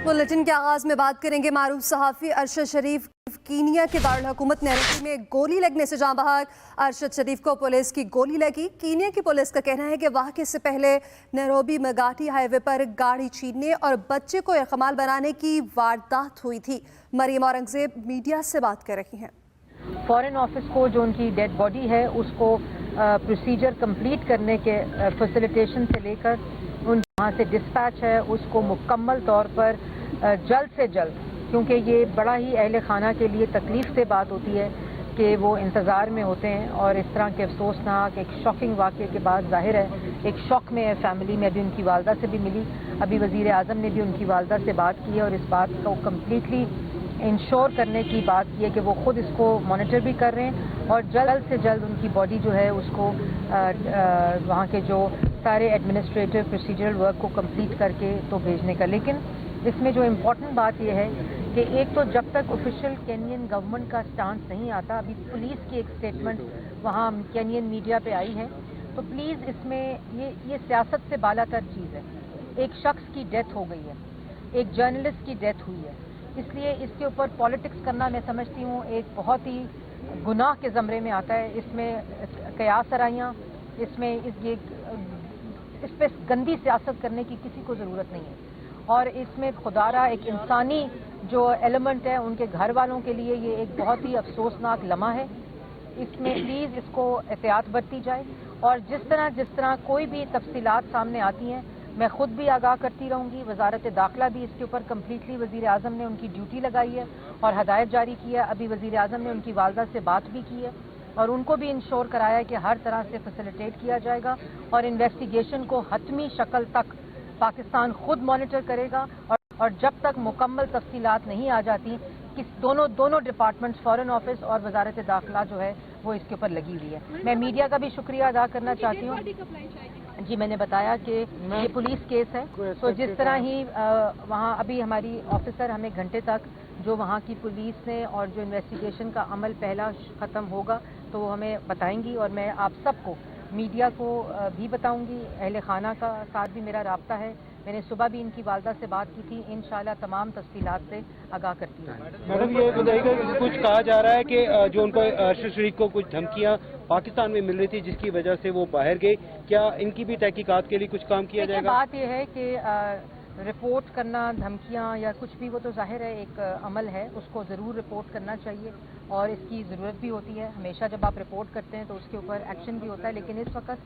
Bulletin के आगाज में बात करेंगे मारूफ सहाफ़ी अरशद शरीफ। कीनिया के दारुल-हुकूमत नैरोबी में गोली लगने से जाँ बहक। अरशद शरीफ को पुलिस की गोली लगी। कीनिया की पुलिस का कहना है कि वाक़े से पहले नैरोबी मेगाटी हाईवे पर गाड़ी छीनने और बच्चे को यरगमाल बनाने की वारदात हुई थी। मरियम औरंगज़ेब मीडिया से बात कर रही हैं। फॉरेन ऑफिस को जो उनकी डेड बॉडी है उसको प्रोसीजर कंप्लीट करने के फैसिलिटेशन से लेकर उन वहाँ से डिस्पैच है उसको मुकम्मल तौर पर जल्द से जल्द, क्योंकि ये बड़ा ही अहले खाना के लिए तकलीफ से बात होती है कि वो इंतज़ार में होते हैं और इस तरह के अफसोसनाक एक शॉकिंग वाक़े के बाद जाहिर है एक शॉक में है फैमिली में। अभी उनकी वालदा से भी मिली, अभी वज़ीर आज़म ने भी उनकी वालदा से बात की है और इस बात को कम्प्लीटली इंश्योर करने की बात की है कि वो खुद इसको मॉनिटर भी कर रहे हैं और जल्द से जल्द उनकी बॉडी जो है उसको वहाँ के जो सारे एडमिनिस्ट्रेटिव प्रोसीजरल वर्क को कंप्लीट करके तो भेजने का। लेकिन इसमें जो इम्पोर्टेंट बात यह है कि एक तो जब तक ऑफिशियल केनियन गवर्नमेंट का स्टांस नहीं आता, अभी पुलिस की एक स्टेटमेंट वहाँ केनियन मीडिया पे आई है, तो प्लीज़ इसमें ये सियासत से बालातर चीज़ है। एक शख्स की डेथ हो गई है, एक जर्नलिस्ट की डेथ हुई है, इसलिए इसके ऊपर पॉलिटिक्स करना मैं समझती हूँ एक बहुत ही गुनाह के ज़मरे में आता है। इसमें कयास आराइयाँ, इसमें इस पर गंदी सियासत करने की किसी को ज़रूरत नहीं है और इसमें खुदारा एक इंसानी जो एलिमेंट है उनके घर वालों के लिए ये एक बहुत ही अफसोसनाक लम्हा है। इसमें प्लीज़ इसको एहतियात बरती जाए और जिस तरह कोई भी तफसीलात सामने आती हैं मैं खुद भी आगाह करती रहूँगी। वजारत दाखिला भी इसके ऊपर कम्प्लीटली वज़ीर आज़म ने उनकी ड्यूटी लगाई है और हदायत जारी की है। अभी वज़ीर आज़म ने उनकी वालदा से बात भी की है और उनको भी इंश्योर कराया है कि हर तरह से फैसिलिटेट किया जाएगा और इन्वेस्टिगेशन को हतमी शक्ल तक पाकिस्तान खुद मॉनिटर करेगा और जब तक मुकम्मल तफसीलात नहीं आ जाती कि दोनों डिपार्टमेंट्स फॉरेन ऑफिस और वजारत दाखिला जो है वो इसके ऊपर लगी हुई है। मैं मीडिया का भी शुक्रिया अदा करना चाहती हूँ। जी, मैंने बताया कि ये पुलिस केस है, तो जिस तरह ही वहाँ अभी हमारी ऑफिसर हमें घंटे तक जो वहाँ की पुलिस ने और जो इन्वेस्टिगेशन का अमल पहला ख़त्म होगा तो वो हमें बताएंगी और मैं आप सबको मीडिया को भी बताऊंगी। अहले खाना का साथ भी मेरा राब्ता है, मैंने सुबह भी इनकी वालदा से बात की थी, इंशाल्लाह तमाम तफसीलात से आगाह करती हूँ। मैडम ये बताइएगा, कुछ कहा जा रहा है कि जो उनको अरशद शरीफ को कुछ धमकियां पाकिस्तान में मिल रही थी जिसकी वजह से वो बाहर गए, क्या इनकी भी तहकीकात के लिए कुछ काम किया जाएगा? बात यह है कि रिपोर्ट करना, धमकियां या कुछ भी, वो तो जाहिर है एक अमल है, उसको ज़रूर रिपोर्ट करना चाहिए और इसकी ज़रूरत भी होती है। हमेशा जब आप रिपोर्ट करते हैं तो उसके ऊपर एक्शन भी होता है, लेकिन इस वक्त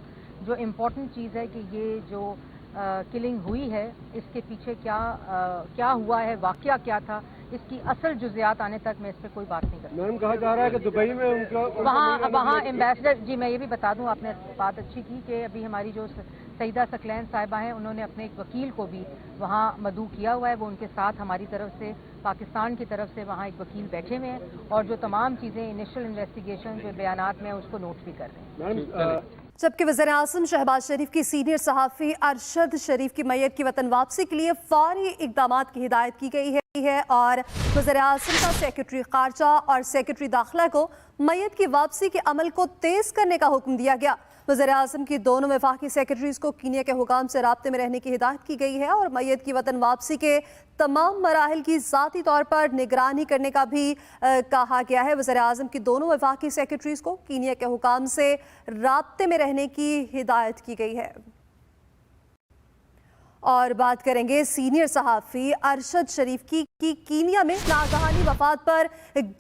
जो इम्पोर्टेंट चीज़ है कि ये जो किलिंग हुई है इसके पीछे क्या हुआ है, वाक़या क्या था, इसकी असल जुज़ियात आने तक मैं इस पर कोई बात नहीं करती। मैडम कहा जा रहा है कि दुबई में उनका वहाँ एम्बेसडर, जी मैं ये भी बता दूं, आपने बात अच्छी की कि अभी हमारी जो सईदा सकलैन साहिबा हैं उन्होंने अपने एक वकील को भी वहाँ मदऊ किया हुआ है। वो उनके साथ हमारी तरफ से, पाकिस्तान की तरफ से वहाँ एक वकील बैठे हुए हैं और जो तमाम चीज़ें इनिशियल इन्वेस्टिगेशन जो बयानात में उसको नोट भी कर रहे हैं। जबकि वज़ीर-ए-आज़म शहबाज शरीफ की सीनियर सहाफ़ी अरशद शरीफ की मैयत की वतन वापसी के लिए फौरी इक़दामात की हिदायत की गई है और वज़ीर-ए-आज़म का सेक्रेटरी ख़ारजा और सेक्रेटरी दाखिला को मैयत की वापसी के अमल को तेज़ करने का हुक्म दिया गया। वज़ीर-ए-आज़म की दोनों वफाकी सेक्रेटरीज़ को कीनिया के हुकाम से राब्ते में रहने की हिदायत की गई है और मैयत की वतन वापसी के तमाम मराहिल की ज़ाती तौर पर निगरानी करने का भी कहा गया है। वज़ीर-ए-आज़म की दोनों वफाकी सेक्रेटरीज़ को कीनिया के हुकाम से राब्ते में रहने की हिदायत की गई है। और बात करेंगे सीनियर सहाफ़ी अरशद शरीफ की कीनिया में नागहानी वफात पर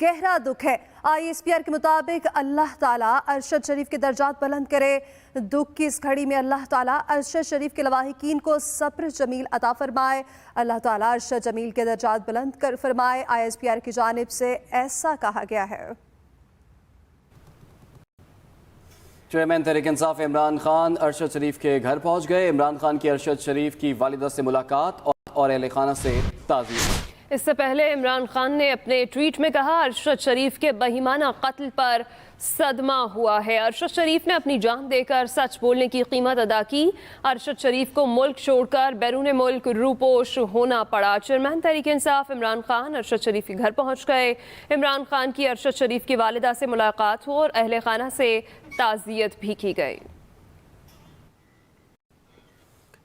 गहरा दुख है। ISPR के मुताबिक अल्लाह ताला अरशद शरीफ के दर्जात बुलंद करे। दुख की इस घड़ी में अल्लाह ताला अरशद शरीफ के लवाहिकीन को सब्र जमील अता फरमाए। अल्लाह ताला अरशद जमील के दर्जात बुलंद कर फरमाए। ISPR की जानिब से ऐसा कहा गया है। चेयरमैन तहरीक इंसाफ इमरान खान अरशद शरीफ के घर पहुंच गए। इमरान खान की अरशद शरीफ की वालिदा से मुलाकात और अहले खाना से ताज़ियत। इससे पहले इमरान खान ने अपने ट्वीट में कहा, अरशद शरीफ के बहिमाना कत्ल पर सदमा हुआ है। अरशद शरीफ ने अपनी जान देकर सच बोलने की कीमत अदा की। अरशद शरीफ को मुल्क छोड़कर बैरून मुल्क रूपोश होना पड़ा। चेयरमैन तहरीक इंसाफ इमरान खान अरशद शरीफ के घर पहुंच गए। इमरान खान की अरशद शरीफ की वालिदा से मुलाकात हुई और अहले खाना से ताज़ियत भी की गई।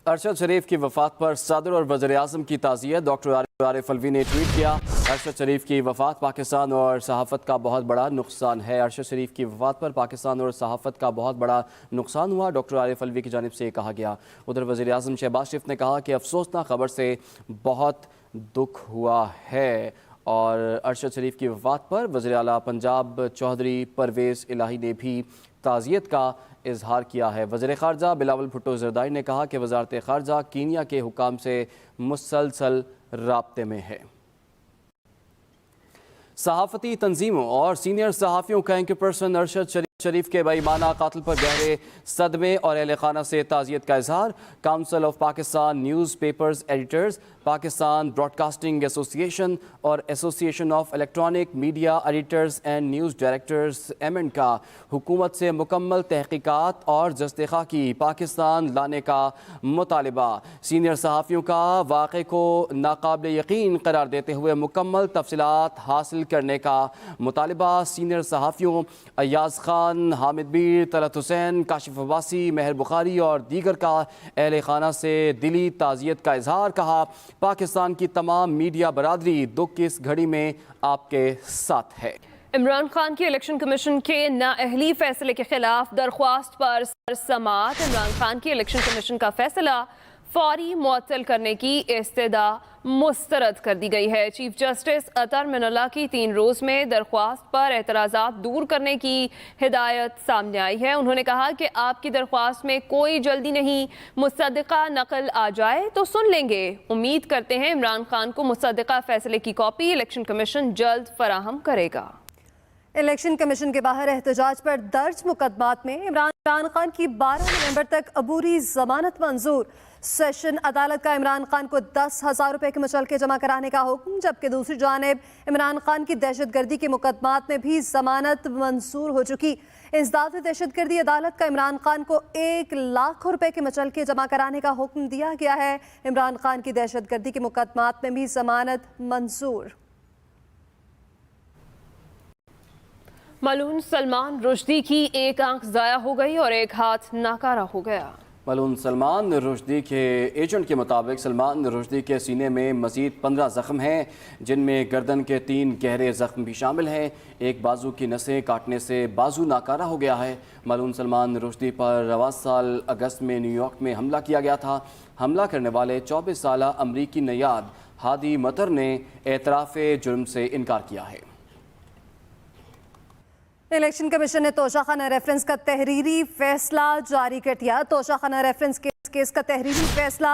अरशद शरीफ की वफात पर सदर और वज़ीर-ए-आज़म की ताज़ियत। डॉक्टर आरिफ अलवी ने ट्वीट किया, अरशद शरीफ की वफात पाकिस्तान और सहाफ़त का बहुत बड़ा नुकसान है। अरशद शरीफ की वफात पर पाकिस्तान और सहाफ़त का बहुत बड़ा नुकसान हुआ, डॉक्टर आरिफ अलवी की जानिब से कहा गया। उधर वज़ीर-ए-आज़म शहबाज शरीफ ने कहा कि अफसोसनाक खबर से बहुत दुख हुआ है और अरशद शरीफ की वफात पर वज़ीर आला पंजाब चौधरी परवेज़ इलाही ने भी ताज़ियत का इजहार किया है। वज़ीर ख़ारजा बिलावल भुट्टो ज़रदारी ने कहा कि वज़ारत ख़ारजा कीनिया के हुकाम से मुसलसल राब्ते में है। सहाफ़ती तंजीमों और सीनियर सहाफ़ियों का एंकर पर्सन अरशद शरीफ के बेईमाना कातिल पर गहरे सदमे और अहले खाना से ताज़ियत का इजहार। Council of Pakistan news papers editors, Pakistan broadcasting association और association of electronic media editors and news directors एमएन का हुकूमत से मुकम्मल तहकीकात और जस्तिखा की पाकिस्तान लाने का मुतालिबा। सीनियर सहाफ़ियों का वाक़े को नाकाबिल यकीन करार देते हुए मुकम्मल तफसीलात हासिल करने का मुतालिबा। सीनियर सहाफ़ियों अय्याज़ खान, हामिद बीर, तलत हुसैन, काशिफ अब्बासी, मेहर बुखारी और दीगर का अहले खाना से दिली ताज़ियत का इजहार। कहा, पाकिस्तान की तमाम मीडिया बरादरी दुख की इस घड़ी में आपके साथ है। इमरान खान की इलेक्शन कमीशन के नाअहली फैसले के खिलाफ दरख्वास्त पर समाअत। इमरान खान की इलेक्शन कमीशन का फैसला फौरी मुअत्तल करने की इस्तदा मुस्तरद कर दी गई है। चीफ जस्टिस अतर मिनल्ला की 3 रोज़ में दरख्वास्त पर एतराज़ात दूर करने की हिदायत सामने आई है। उन्होंने कहा कि आपकी दरख्वास्त में कोई जल्दी नहीं, मुसद्दिक़ा नकल आ जाए तो सुन लेंगे। उम्मीद करते हैं इमरान खान को मुसद्दिक़ा फैसले की कॉपी इलेक्शन कमीशन जल्द फराहम करेगा। इलेक्शन कमीशन के बाहर एहतजाज पर दर्ज मुकदमात में इमरान खान की 12 नवंबर तक अबूरी जमानत मंजूर। सेशन अदालत का इमरान खान को 10,000 रुपए के मुचलके जमा कराने का हुक्म, जबकि दूसरी जानिब इमरान खान की दहशतगर्दी के मुकदमात में भी जमानत मंजूर हो चुकी। इंसदाद दहशतगर्दी अदालत का इमरान खान को 1 लाख रुपए के मुचलके जमा कराने का हुक्म दिया गया है। इमरान खान की दहशतगर्दी के मुकदमात में भी जमानत मंजूर। मलून सलमान रुश्दी की एक आंख ज़ाया हो गई और एक हाथ नाकारा हो गया। मलून सलमान रुश्दी के एजेंट के मुताबिक सलमान रुश्दी के सीने में मज़ीद 15 ज़ख्म हैं, जिनमें गर्दन के 3 गहरे ज़ख्म भी शामिल हैं। एक बाजू की नसें काटने से बाजू नाकारा हो गया है। मलून सलमान रुश्दी पर रवा साल अगस्त में न्यूयॉर्क में हमला किया गया था। हमला करने वाले 24 साला अमरीकी नयाद हादी मतर ने एतराफ़ जुर्म से इनकार किया है। इलेक्शन कमीशन ने तोशाखाना रेफरेंस का तहरीरी फैसला जारी कर दिया। तोशाखाना रेफरेंस केस का तहरीरी फैसला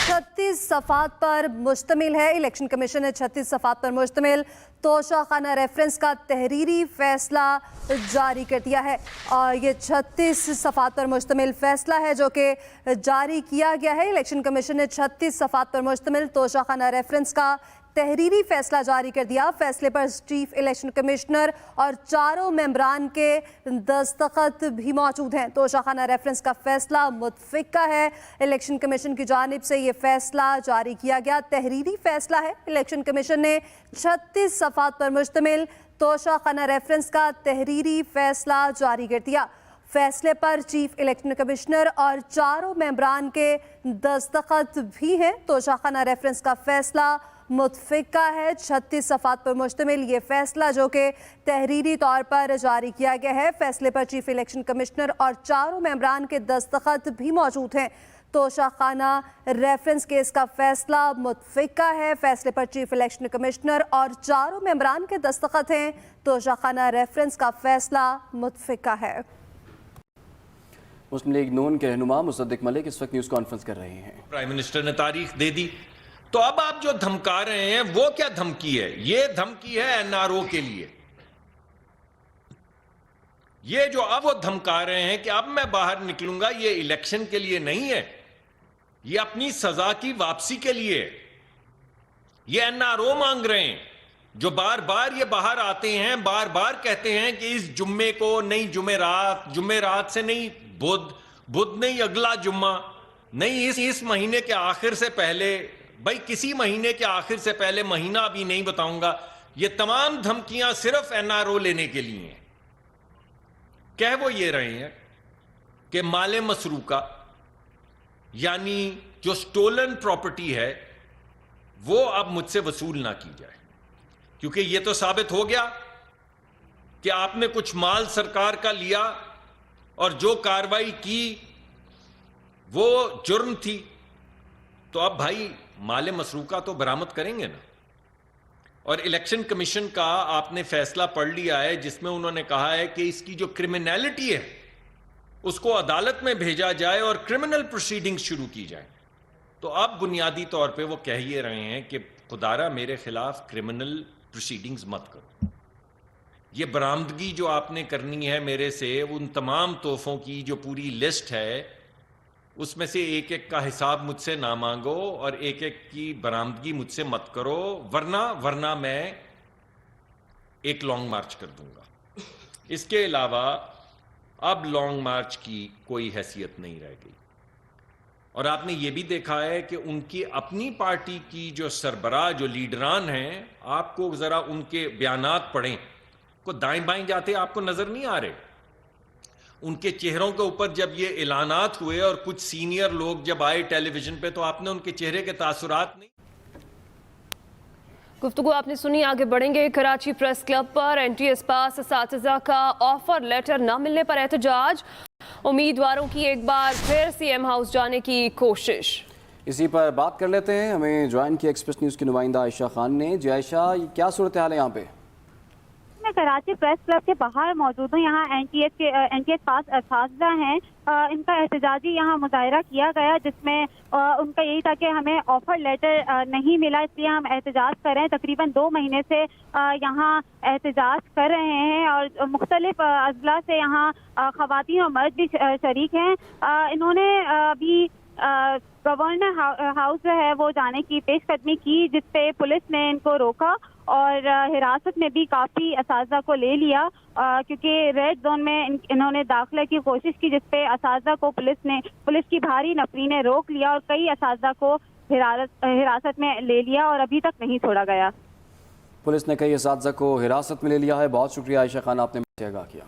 36 सफ़ात पर मुश्तमिल है। इलेक्शन कमीशन ने 36 सफ़ात पर मुश्तमिल तोशाखाना रेफरेंस का तहरीरी फैसला जारी कर दिया है और ये 36 सफ़ात पर मुश्तमिल फैसला है जो कि जारी किया गया है। इलेक्शन कमीशन ने 36 सफ़ात पर मुश्तमिल तोशाखाना रेफरेंस का तहरीरी फैसला जारी कर दिया। फैसले पर चीफ इलेक्शन कमिश्नर और 4 मेंबरान के दस्तखत भी मौजूद हैं। तोशाखाना रेफरेंस का फैसला मुतफ़िका है। इलेक्शन कमीशन की जानिब से ये फैसला जारी किया गया तहरीरी फैसला है। इलेक्शन कमीशन ने 36 सफ़ात पर मुश्तमिल तोशाखाना रेफरेंस का तहरीरी फैसला जारी कर दिया। फैसले पर चीफ इलेक्शन कमिश्नर और 4 मेंबरान के दस्तखत भी हैं। तोशाखाना रेफरेंस का फैसला मुतफ़िका है। 36 सफ़ात पर मुश्तमिल ये फैसला जो कि तहरीरी तौर पर जारी किया गया है। फैसले पर चीफ इलेक्शन कमिश्नर और 4 मेंबरान के दस्तखत भी मौजूद हैं। तोशाखाना रेफरेंस केस का फैसला मुतफ़िका है। फैसले पर चीफ इलेक्शन कमिश्नर और 4 मेंबरान के दस्तखत हैं। तोशाखाना रेफरेंस का फैसला मुतफ़िका है। मुस्लिम लीग नून के रहनुमा मुसद्दिक मलिक इस वक्त न्यूज़ कॉन्फ्रेंस कर रहे हैं। प्राइम मिनिस्टर ने तारीख दे दी, तो अब आप जो धमका रहे हैं वो क्या धमकी है? ये धमकी है एनआरओ के लिए। ये जो अब वो धमका रहे हैं कि अब मैं बाहर निकलूंगा, ये इलेक्शन के लिए नहीं है, ये अपनी सजा की वापसी के लिए। ये एनआरओ मांग रहे हैं जो बार बार ये बाहर आते हैं, बार बार कहते हैं कि इस जुम्मे को नहीं, जुमेरात से नहीं, बुध नहीं, अगला जुम्मा नहीं, इस महीने के आखिर से पहले, भाई किसी महीने के आखिर से पहले, महीना अभी नहीं बताऊंगा। ये तमाम धमकियां सिर्फ एनआरओ लेने के लिए हैं। कह वो ये रहे हैं कि माले मसरूका यानी جو سٹولن پراپرٹی ہے وہ اب مجھ سے وصول نہ کی جائے، کیونکہ یہ تو ثابت ہو گیا کہ آپ نے کچھ مال سرکار کا لیا اور جو کارروائی کی وہ جرم تھی، تو اب بھائی مال مسروقہ تو برآمد کریں گے نا۔ اور الیکشن کمیشن کا آپ نے فیصلہ پڑھ لیا ہے جس میں انہوں نے کہا ہے کہ اس کی جو کرمنالٹی ہے اس کو عدالت میں بھیجا جائے اور کرمنل پروسیڈنگ شروع کی جائے۔ تو اب بنیادی طور پہ وہ کہہ یہ رہے ہیں کہ خدارا میرے خلاف کرمنل پروسیڈنگز مت کرو۔ یہ برآمدگی جو آپ نے کرنی ہے میرے سے، ان تمام تحفوں کی جو پوری لسٹ ہے اس میں سے ایک ایک کا حساب مجھ سے نہ مانگو اور ایک ایک کی برآمدگی مجھ سے مت کرو، ورنہ میں ایک لانگ مارچ کر دوں گا۔ اس کے علاوہ اب لانگ مارچ کی کوئی حیثیت نہیں رہ گئی۔ اور آپ نے یہ بھی دیکھا ہے کہ ان کی اپنی پارٹی کی جو سربراہ، جو لیڈران ہیں، آپ کو ذرا ان کے بیانات پڑھیں، کو دائیں بائیں جاتے آپ کو نظر نہیں آ رہے؟ ان کے چہروں کے اوپر جب یہ اعلانات ہوئے اور کچھ سینئر لوگ جب آئے ٹیلی ویژن پہ تو آپ نے ان کے چہرے کے تاثرات نہیں۔ گفتگو آپ نے سنی، آگے بڑھیں گے۔ کراچی پریس کلب پر این ٹی ایس پاس اساتذہ کا آفر لیٹر نہ ملنے پر احتجاج، امیدواروں کی ایک بار پھر سی ایم ہاؤس جانے کی کوشش۔ اسی پر بات کر لیتے ہیں، ہمیں جوائن کی ایکسپریس نیوز کی نمائندہ عائشہ خان نے۔ جی عائشہ، کیا صورتحال ہے یہاں پہ؟ میں کراچی پریس کلب کے باہر موجود ہوں۔ یہاں این ٹی ایس پاس اساتذہ ہیں، ان کا احتجاجی یہاں مظاہرہ کیا گیا جس میں ان کا یہی تھا کہ ہمیں آفر لیٹر نہیں ملا، اس لیے ہم احتجاج کر رہے ہیں۔ تقریباً 2 مہینے سے یہاں احتجاج کر رہے ہیں اور مختلف اضلاع سے یہاں خواتین اور مرد بھی شریک ہیں۔ انہوں نے ابھی گورنر ہاؤس جو ہے وہ جانے کی پیش قدمی کی، جس پہ پولیس نے ان کو روکا اور حراست میں بھی کافی اساتذہ کو لے لیا، کیونکہ ریڈ زون میں انہوں نے داخلے کی کوشش کی، جس پہ اساتذہ کو پولیس کی بھاری نفری نے روک لیا اور کئی اساتذہ کو حراست میں لے لیا اور ابھی تک نہیں چھوڑا گیا۔ پولیس نے کئی اساتذہ کو حراست میں لے لیا ہے۔ بہت شکریہ عائشہ خان، آپ نے مجھے آگاہ کیا۔